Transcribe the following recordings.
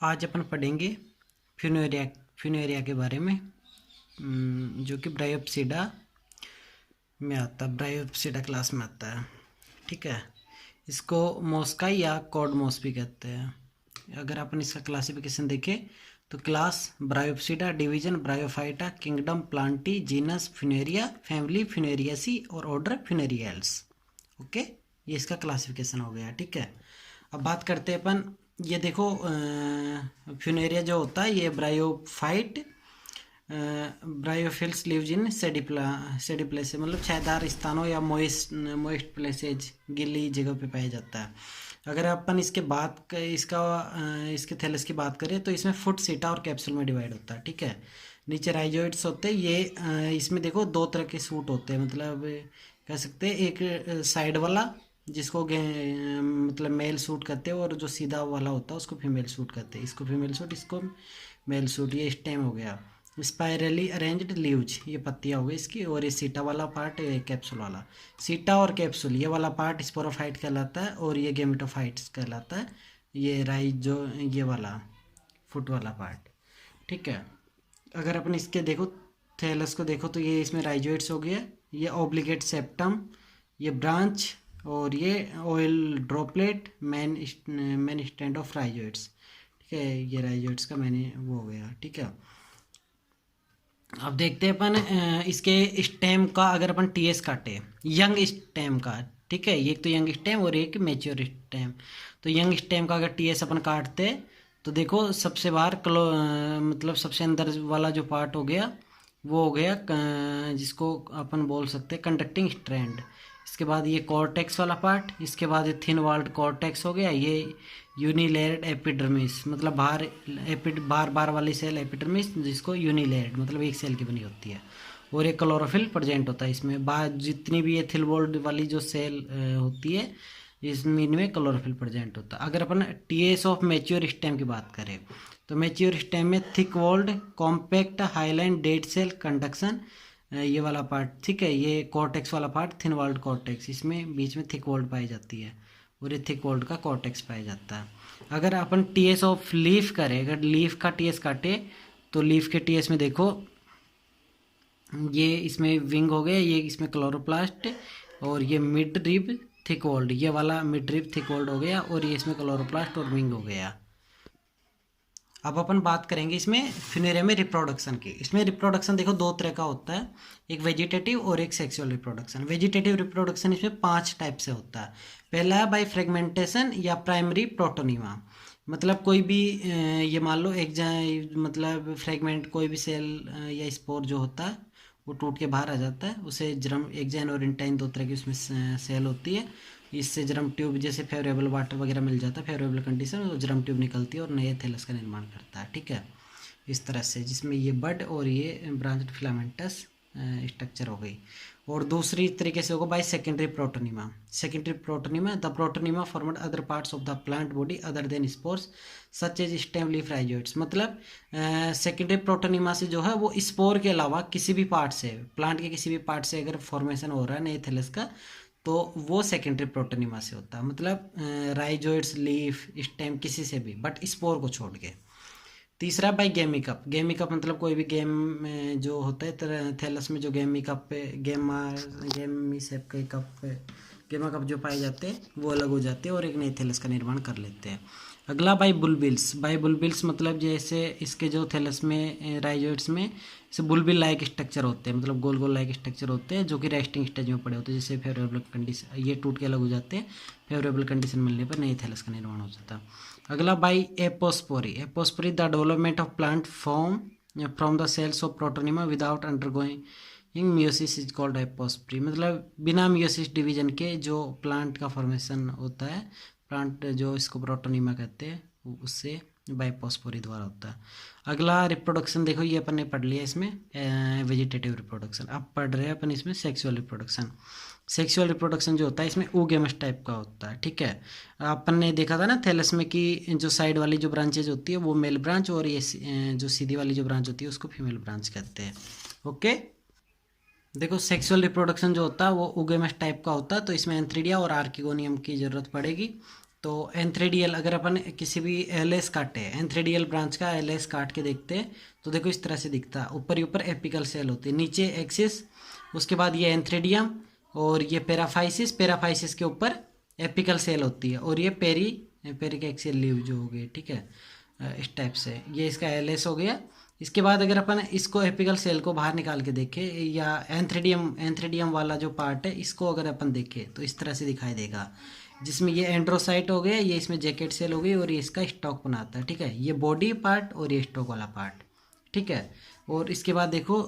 आज अपन पढ़ेंगे Funaria Funaria के बारे में, जो कि ब्रायोप्सिडा में आता है, ब्रायोप्सिडा क्लास में आता है। ठीक है, इसको मोस्काई या कॉडमोस भी कहते हैं। अगर अपन इसका क्लासिफिकेशन देखें तो class Bryopsida, division Bryophyta, kingdom Plantae, genus Funaria, family Funariaceae और ऑर्डर फ्यूनेरियल्स। ओके, ये इसका क्लासिफिकेशन हो गया। ठीक है, अब बात करते हैं अपन। ये देखो, फ्यूनेरिया जो होता है ये ब्रायोफाइट, ब्रायोफिल्स लिव्स इन सेडिप्लेस, मतलब छायादार स्थानों या मोइस्ट प्लेसेज, गीली जगह पे पाया जाता है। अगर अपन इसके थैलस की बात करें तो इसमें फुट, सीटा और कैप्सूल में डिवाइड होता है। ठीक है, नीचे राइजोइड्स होते हैं। ये इसमें देखो दो तरह के सूट होते हैं, मतलब कह सकते हैं एक साइड वाला जिसको मतलब मेल सूट करते हैं, और जो सीधा वाला होता है उसको फीमेल सूट करते हैं। इसको फीमेल सूट, इसको मेल सूट। ये स्टेम हो गया। स्पायरली अरेंज्ड लीव्स, ये पत्तियां हो गई इसकी। और ये सीटा वाला पार्ट, कैप्सूल वाला। सीटा और कैप्सूल ये वाला पार्ट स्पोरोफाइट कहलाता है, और ये गेमेटोफाइट्स कहलाता है। ये राइजो, ये वाला फुट वाला पार्ट। ठीक है, अगर अपन इसके देखो थैलस को देखो तो ये इसमें राइजोइड्स हो गया। ये ऑब्लिगेट सेप्टम, ये ब्रांच, और ये oil droplet, main stand of rhizoids. ठीक है, ये राइजोइड्स का मैंने वो हो गया। ठीक है, अब देखते हैं अपन इसके स्टेम का। अगर अपन टीएस काटे यंग स्टेम का, ठीक है, एक तो यंग स्टेम और एक मेच्योर स्टेम। तो यंग स्टेम का अगर टीएस अपन काटते तो देखो सबसे बाहर मतलब सबसे अंदर वाला जो पार्ट हो गया वो हो गया जिसको अपन बोल सकते हैं कंडक्टिंग स्ट्रैंड। इसके बाद ये कॉर्टेक्स वाला पार्ट, इसके बाद ये थिन वॉल्ड कॉर्टेक्स हो गया। ये यूनिलेयर्ड एपिडर्मिस, मतलब बार बार वाली सेल एपिडर्मिस, जिसको यूनिलेयर्ड मतलब एक सेल की बनी होती है। और एक क्लोरोफिल प्रेजेंट होता है इसमें। जितनी भी ये थिन वॉल्ड वाली जो सेल होती है इसमें, इनमें क्लोरोफिल प्रेजेंट होता है। अगर अपन टीएस ऑफ मैच्योर स्टेम की बात करें तो मैच्योर स्टेम में thick walled, compact, hyaline, dead cell, conduction, ये वाला पार्ट। ठीक है, ये कॉर्टेक्स वाला पार्ट, थिन वॉल्ड कॉर्टेक्स, इसमें बीच में थिक वॉल्ड पाई जाती है, और ये थिक वॉल्ड का कॉर्टेक्स पाया जाता है। अगर अपन टीएस ऑफ लीफ करें, अगर लीफ का टीएस काटे तो लीफ के टीएस में देखो ये इसमें विंग हो गया, ये इसमें क्लोरोप्लास्ट, और ये मिड रिब थिक वॉल्ड, ये वाला मिड रिब थिक वॉल्ड हो गया, और ये इसमें क्लोरोप्लास्ट और विंग हो गया। अब अपन बात करेंगे इसमें फ्यूनेरिया में रिप्रोडक्शन की। इसमें रिप्रोडक्शन देखो दो तरह का होता है, एक वेजिटेटिव और एक सेक्सुअल रिप्रोडक्शन। वेजिटेटिव रिप्रोडक्शन इसमें 5 टाइप से होता है। पहला है बाय फ्रेगमेंटेशन या प्राइमरी प्रोटोनिमा, मतलब कोई भी ये मान लो मतलब फ्रेगमेंट, कोई भी सेल या स्पोर जो होता है वो टूट के बाहर आ जाता है, उसे जर्म एक्जैन और इंटाइन, दो तरह की उसमें सेल होती है। इससे जर्म ट्यूब, जैसे फेवरेबल वाटर वगैरह मिल जाता है, फेवरेबल कंडीशन, तो जर्म ट्यूब निकलती है और नए थैलस का निर्माण करता है। ठीक है, इस तरह से, जिसमें ये बड और ये ब्रांच्ड फिलामेंटस स्ट्रक्चर हो गई। और दूसरी तरीके से होगा by secondary protonema. Secondary protonema, the protonema formed other parts of the plant body other than spores such as stem leaf rhizoids, मतलब सेकेंडरी प्रोटोनिमा से जो है वो स्पोर के अलावा किसी भी पार्ट से, प्लांट के किसी भी पार्ट से अगर फॉर्मेशन हो रहा है नए थैलस का, तो वो सेकेंडरी प्रोटोनिमा से होता है, मतलब राइजोइड्स, लीफ, स्टेम, किसी से भी, बट स्पोर को छोड़ के। तीसरा बाई गेमी कप। गेमी कप मतलब कोई भी गेम में जो होता है थैलस में, जो गेमी कप पे गेमी शेप के कप, गेमा कप जो पाए जाते हैं वो अलग हो जाते हैं और एक नए थैलस का निर्माण कर लेते हैं। अगला बाई बुलबिल्स। बाई बुलबिल्स मतलब जैसे इसके जो थैलस में राइजोइड्स में जैसे बुलबिल लाइक स्ट्रक्चर होते हैं, मतलब गोल गोल लाइक स्ट्रक्चर होते हैं जो कि रेस्टिंग स्टेज में पड़े होते हैं, जैसे फेवरेबल कंडीशन, ये टूट के अलग हो जाते हैं, फेवरेबल कंडीशन मिलने पर नए थैलस का निर्माण हो जाता है। अगला by apospory. Apospory the development of plant form from the cells of protonema without undergoing meiosis is called apospory, मतलब बिना मियोसिस डिवीजन के जो प्लांट का फॉर्मेशन होता है, प्लांट जो इसको प्रोटोनिमा कहते हैं, उससे बाइपोस्पोरी द्वारा होता है। अगला रिप्रोडक्शन देखो, ये अपन ने पढ़ लिया इसमें वेजिटेटिव रिप्रोडक्शन। अब पढ़ रहे हैं अपन इसमें सेक्सुअल रिप्रोडक्शन। सेक्सुअल रिप्रोडक्शन जो होता है इसमें oogamous टाइप का होता है। ठीक है, अपन ने देखा था ना थैलस में कि जो साइड वाली जो ब्रांचेज होती है वो मेल ब्रांच, और ये जो सीधी वाली जो ब्रांच होती है उसको फीमेल ब्रांच कहते हैं। ओके, देखो सेक्सुअल रिप्रोडक्शन जो होता है वो oogamous टाइप का होता है, तो इसमें एंथ्रीडिया और आर्किगोनियम की ज़रूरत पड़ेगी। तो एंथ्रेडियल अगर अपन किसी भी एलएस काटे, एंथ्रेडियल ब्रांच का एलएस काट के देखते हैं तो देखो इस तरह से दिखता है। ऊपर ही ऊपर एपिकल सेल होती है, नीचे एक्सिस, उसके बाद ये एंथ्रेडियम और ये पेराफाइसिस, पेराफाइसिस के ऊपर एपिकल सेल होती है और ये पेरिक एक्सियल लीव जो हो गई, ठीक है। इस टाइप से ये इसका एलएस हो गया। इसके बाद अगर अपन इसको एपिकल सेल को बाहर निकाल के देखें या एंथ्रेडियम वाला जो पार्ट है इसको अगर अपन देखें तो इस तरह से दिखाई देगा, जिसमें ये एंड्रोसाइट हो गया, ये इसमें जैकेट सेल हो गई और ये इसका स्टॉक बनाता है, ठीक है। ये बॉडी पार्ट और ये स्टॉक वाला पार्ट, ठीक है। और इसके बाद देखो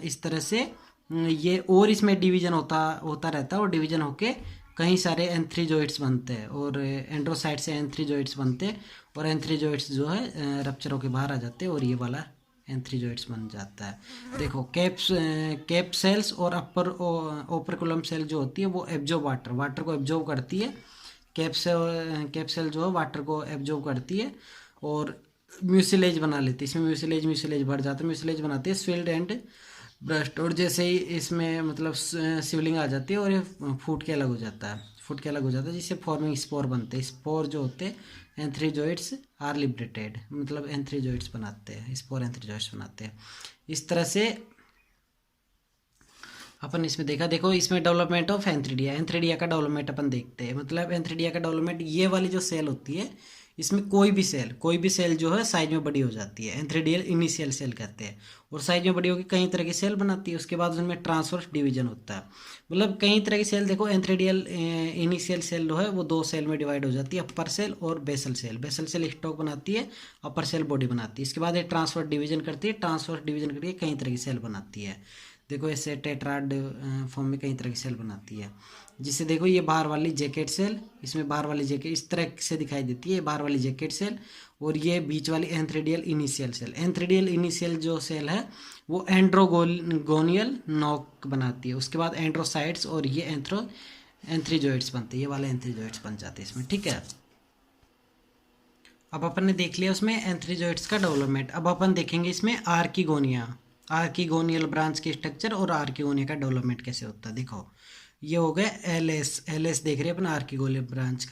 इस तरह से ये और इसमें डिवीजन होता होता रहता है और डिवीजन होके कई सारे एंथ्रीजोइड्स बनते हैं और एंड्रोसाइट से एंथ्रीजोइड्स बनते हैं और एंथ्रीजोइड्स जो है रप्चर होके बाहर आ जाते हैं और ये वाला एंथ्रीजोइड्स बन जाता है। देखो कैप सेल्स और अपर ओपरकुलम सेल जो होती है वो एब्जॉर्ब वाटर को एब्जॉर्ब करती है। कैप सेल जो है वाटर को एब्जॉर्ब करती है और म्यूसिलेज बना लेती है। इसमें म्यूसिलेज भर जाता है, म्यूसिलेज बनाती है स्विल्ड एंड ब्रस्ट, और जैसे ही इसमें मतलब सिवलिंग आ जाती है और ये फूट के अलग हो जाता है, जिससे फॉर्मिंग स्पोर बनते हैं। स्पोर जो होते हैं एंथ्रीजोइड्स आर लिबरेटेड, मतलब एंथ्रीजोइड्स बनाते हैं, स्पोर एंथ्रीजोइड्स बनाते हैं। इस तरह से अपन इसमें देखो इसमें डेवलपमेंट ऑफ एंथ्रीडिया का डेवलपमेंट अपन देखते हैं। मतलब एंथ्रीडिया का डेवलपमेंट, ये वाली जो सेल होती है इसमें कोई भी सेल जो है साइज में बड़ी हो जाती है, एंथ्रीडियल इनिशियल सेल कहते हैं, और साइज में बड़ी होकर कई तरह की सेल बनाती है। उसके बाद उसमें ट्रांसवर्स डिवीजन होता है, मतलब कई तरह की सेल। देखो एंथ्रीडियल इनिशियल सेल जो है वो दो सेल में डिवाइड हो जाती है, अपर सेल और बेसल सेल स्टॉक बनाती है, अपर सेल बॉडी बनाती है। इसके बाद ये ट्रांसवर्स डिवीजन करती है, ट्रांसवर्स डिवीजन करके कई तरह की सेल बनाती है। देखो ऐसे टेट्राड फॉर्म में कई तरह की सेल बनाती है, जिससे देखो ये बाहर वाली जैकेट सेल, इसमें बाहर वाली जैकेट इस तरह से दिखाई देती है, बाहर वाली जैकेट सेल, और ये बीच वाली एंथ्रेडियल इनिशियल सेल। एंथ्रेडियल इनिशियल जो सेल है वो एंड्रोगोनियल नॉक बनाती है। उसके बाद एंड्रोसाइट्स और ये एंथ्रीजोइड्स बनते हैं, ये वाले एंथ्रीजोइड्स बन जाते हैं इसमें, ठीक है। अब अपन ने देख लिया उसमें एंथ्रीजोइड्स का डेवलपमेंट। अब अपन देखेंगे इसमें आर्किगोनियल ब्रांच के स्ट्रक्चर और आर्किगोनिया का डेवलपमेंट कैसे होता है। देखो ये हो गया एलएस देख रहे हैं अपन आर्किगोनियल ब्रांच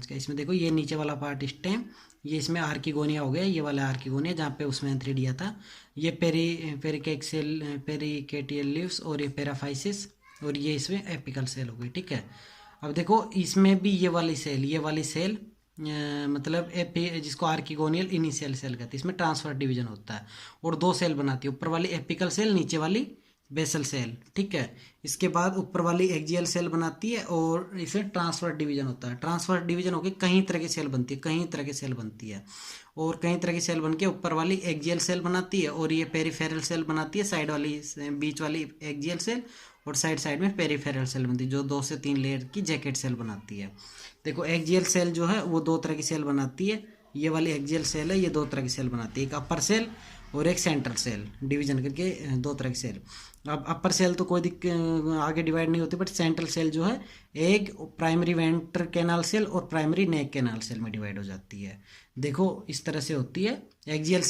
का। इसमें देखो ये नीचे वाला पार्ट स्टेम, ये इसमें आर्किगोनिया हो गया, ये वाला आर्किगोनिया जहाँ पे उसमें एंथ्रीडिया था। ये पेरिकेटियल लीव्स और ये पेराफाइसिस, और ये इसमें एपिकल सेल हो गई, ठीक है। अब देखो इसमें भी ये वाली सेल मतलब जिसको आर्किगोनियल इनिशियल सेल कहते हैं, इसमें ट्रांसफर डिवीजन होता है और दो सेल बनाती है, ऊपर वाली एपिकल सेल, नीचे वाली बेसल सेल, ठीक है। इसके बाद ऊपर वाली एक्जियल सेल बनाती है और इसे ट्रांसफर डिवीजन होता है। ट्रांसफर डिवीजन होकर कई तरह की सेल बनती है, और कई तरह की सेल बनके ऊपर वाली एक्जियल सेल बनाती है और ये पेरीफेरल सेल बनाती है, साइड वाली बीच वाली एक्जियल सेल और साइड में पेरीफेरल सेल बनती है, जो 2 से 3 लेयर की जैकेट सेल बनाती है। देखो एक्जियल सेल जो है वो 2 तरह की सेल बनाती है, ये वाली एक्जियल सेल है, ये 2 तरह की सेल बनाती है, एक अपर सेल और एक सेंट्रल सेल, डिवीजन करके 2 तरह की सेल। अब अपर सेल तो कोई आगे डिवाइड नहीं होती, बट सेंट्रल सेल जो है एक प्राइमरी वेंट्र कैनाल सेल और प्राइमरी नेक कैनाल सेल में डिवाइड हो जाती है। देखो इस तरह से होती है एक्जियल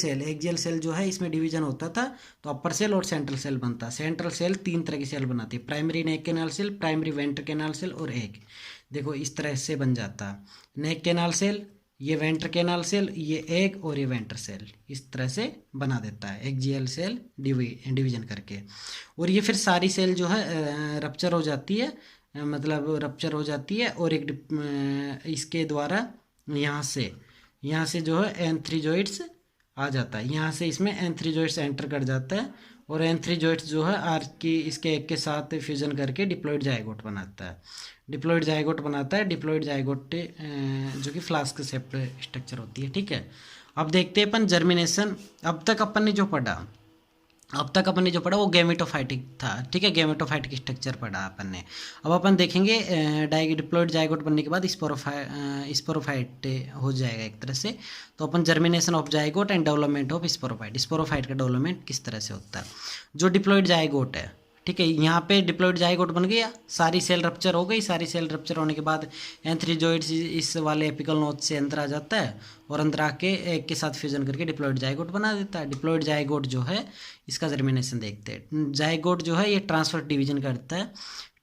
सेल जो है इसमें डिवीजन होता था तो अपर सेल और सेंट्रल सेल बनता है। सेंट्रल सेल 3 तरह की सेल बनाती है, primary neck canal cell, primary ventral canal cell और एक, देखो इस तरह से बन जाता है। नेक कैनाल सेल, ये वेंट्र कैनाल सेल, ये एग और ये वेंट्र सेल, इस तरह से बना देता है एक्जियल सेल डिवीजन करके। और ये फिर सारी सेल जो है रप्चर हो जाती है, और एक इसके द्वारा यहाँ से जो है एंथ्रीजोइड्स आ जाता है, यहाँ से इसमें एंथ्रीजोइड्स एंटर कर जाता है और एंथ्रीजोइड्स जो है इसके एक के साथ फ्यूजन करके डिप्लॉइड जाइगोट बनाता है। डिप्लॉइड जाइगोट जो कि फ्लास्क शेप्ड स्ट्रक्चर होती है, ठीक है। अब देखते हैं अपन जर्मिनेशन। अब तक अपन ने जो पढ़ा वो गैमेटोफाइटिक था, ठीक है, गैमेटोफाइटिक स्ट्रक्चर पढ़ा अपन ने। अब अपन देखेंगे डिप्लॉइड जाइगोट बनने के बाद स्पोरोफाइट हो जाएगा एक तरह से। तो अपन germination of zygote and development of sporophyte का डेवलपमेंट किस तरह से होता है। जो डिप्लॉइड जाइगोट है, ठीक है, यहाँ पे डिप्लॉइड जाइगोट बन गया, सारी सेल रप्चर हो गई। सारी सेल रप्चर होने के बाद एंथ्रीजोइड्स इस वाले एपिकल नोच से अंदर आ जाता है और अंदर आके एक के साथ फ्यूजन करके डिप्लॉइड जाइगोट बना देता है। डिप्लॉइड जाइगोट जो है इसका जर्मिनेशन देखते हैं। जाइगोट जो है ये ट्रांसफर डिवीजन करता है।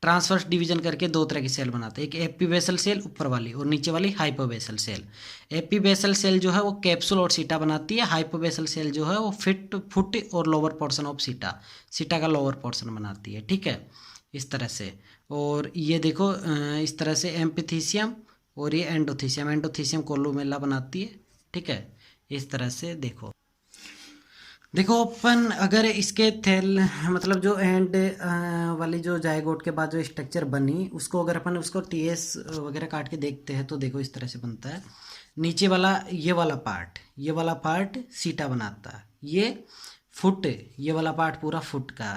ट्रांसवर्स डिवीजन करके दो तरह की सेल बनाता है, एक एपीबेसल सेल ऊपर वाली और नीचे वाली हाइपोबेसल सेल। एपीबेसल सेल जो है वो कैप्सूल और सीटा बनाती है, हाइपोबेसल सेल जो है वो फुट और लोअर पोर्शन ऑफ सीटा, सीटा का लोअर पोर्शन बनाती है, ठीक है, इस तरह से। और ये देखो इस तरह से एम्पिथीसियम और ये एंडोथीसियम, एंडोथीसियम कोलुमेला बनाती है, ठीक है, इस तरह से। देखो अपन अगर इसके थैल मतलब जो एंड वाली जो जायगोट के बाद जो स्ट्रक्चर बनी उसको अगर अपन उसको टीएस वगैरह काट के देखते हैं तो देखो इस तरह से बनता है। नीचे वाला ये वाला पार्ट सीटा बनाता है, ये फुट, ये वाला पार्ट पूरा फुट का,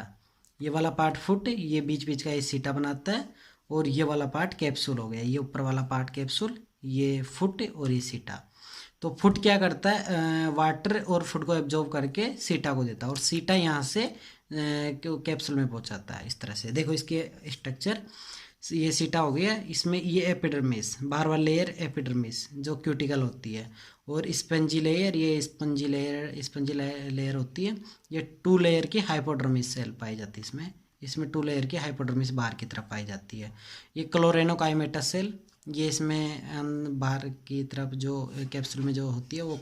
ये वाला पार्ट फुट, ये बीच बीच का ये सीटा बनाता है, और ये वाला पार्ट कैप्सूल हो गया, ये ऊपर वाला पार्ट कैप्सूल, ये फुट और ये सीटा। तो फुट क्या करता है, वाटर और फुट को एब्जॉर्ब करके सीटा को देता है, और सीटा यहाँ से कैप्सूल में पहुँचाता है, इस तरह से। देखो इसके स्ट्रक्चर, ये सीटा हो गया, इसमें ये एपिडर्मिस, बाहर वाला लेयर एपिडर्मिस जो क्यूटिकल होती है, और स्पंजी लेयर, ये स्पंजी लेयर होती है। ये 2 लेयर की हाइपोडर्मिस सेल पाई जाती है इसमें 2 लेयर की हाइपोडर्मिस बाहर की तरफ पाई जाती है। ये क्लोरेनोकाइमेटस सेल, ये इसमें बाहर की तरफ जो कैप्सूल में जो होती है वो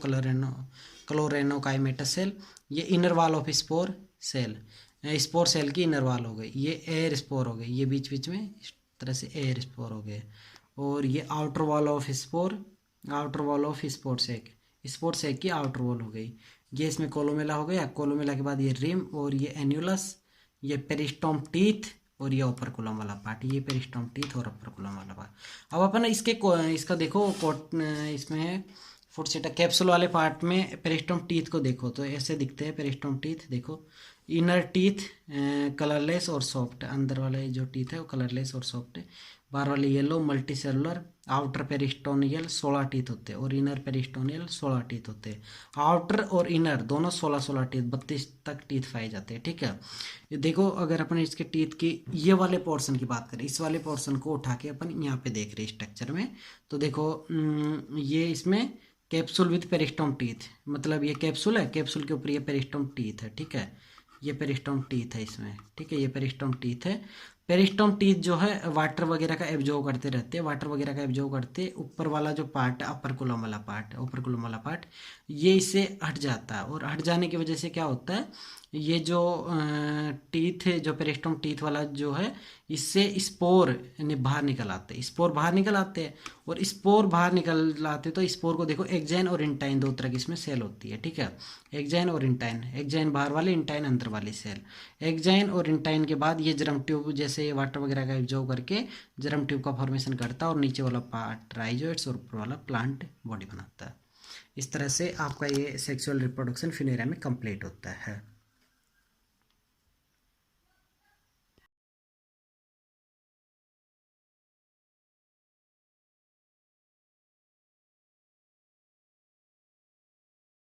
क्लोरेनोकाइमेटस सेल। ये inner wall of spore cell, spore cell की इनर वॉल हो गई। ये एयर स्पोर हो गई, ये बीच बीच में इस तरह से एयर स्पोर हो गए। और ये outer wall of spore, outer wall of spore sac की आउटर वॉल हो गई। ये इसमें कोलोमेला हो गया, कोलोमेला के बाद ये रिम और ये एन्यूलस, ये पेरिस्टोम टीथ और ये ओपरकुलम वाला पार्ट, ये पेरिस्टोम टीथ और ओपरकुलम वाला पार्ट। अब अपन इसका देखो इसमें है फुट सीटा कैप्सूल वाले पार्ट में पेरिस्टोम टीथ को देखो तो ऐसे दिखते हैं पेरिस्टोम टीथ। देखो इनर टीथ कलरलेस और सॉफ्ट, अंदर वाले जो टीथ है वो कलरलेस और सॉफ्ट है, बाहर वाले yellow multicellular. Outer peristomial 16 teeth होते हैं और इनर पेरिस्टोनियल 16 टीथ होते हैं। आउटर और इनर दोनों 16 टीथ, 32 तक टीथ पाए जाते हैं, ठीक है। ये देखो अगर अपन इसके टीथ की ये वाले पोर्शन की बात करें, इस वाले पोर्शन को उठा के अपन यहाँ पे देख रहे हैं स्ट्रक्चर में, तो देखो ये इसमें कैप्सूल विद पेरिस्टोम टीथ, मतलब ये कैप्सूल है, कैप्सूल के ऊपर ये पेरिस्टोम टीथ है, ठीक है, ये पेरिस्टोम टीथ है इसमें, ठीक है, ये पेरिस्टोम टीथ है। पेरिस्टोम टीथ जो है वाटर वगैरह का एब्जॉर्ब करते रहते हैं, वाटर वगैरह का एब्जॉर्ब करते, ऊपर वाला जो पार्ट है अपर कुलम वाला पार्ट ये इससे हट जाता है, और हट जाने की वजह से क्या होता है, ये जो टीथ है, जो पेरिस्टोम टीथ वाला जो है, इससे स्पोर बाहर निकल आते हैं, स्पोर बाहर निकल आते हैं, और स्पोर बाहर निकल आते तो स्पोर को देखो एक्जाइन और इंटाइन दो तरह की इसमें सेल होती है, ठीक है, एक्जाइन और इंटाइन, एक्जाइन बाहर वाली, इंटाइन अंदर वाली सेल। एक्जाइन और इंटाइन के बाद ये जर्म ट्यूब जैसे वाटर वगैरह का एब्जॉर्ब करके जर्म ट्यूब का फॉर्मेशन करता है, और नीचे वाला पार्ट राइजोइड्स और ऊपर वाला प्लांट बॉडी बनाता है। इस तरह से आपका ये सेक्सुअल रिप्रोडक्शन फ्यूनेरिया में कंप्लीट होता है।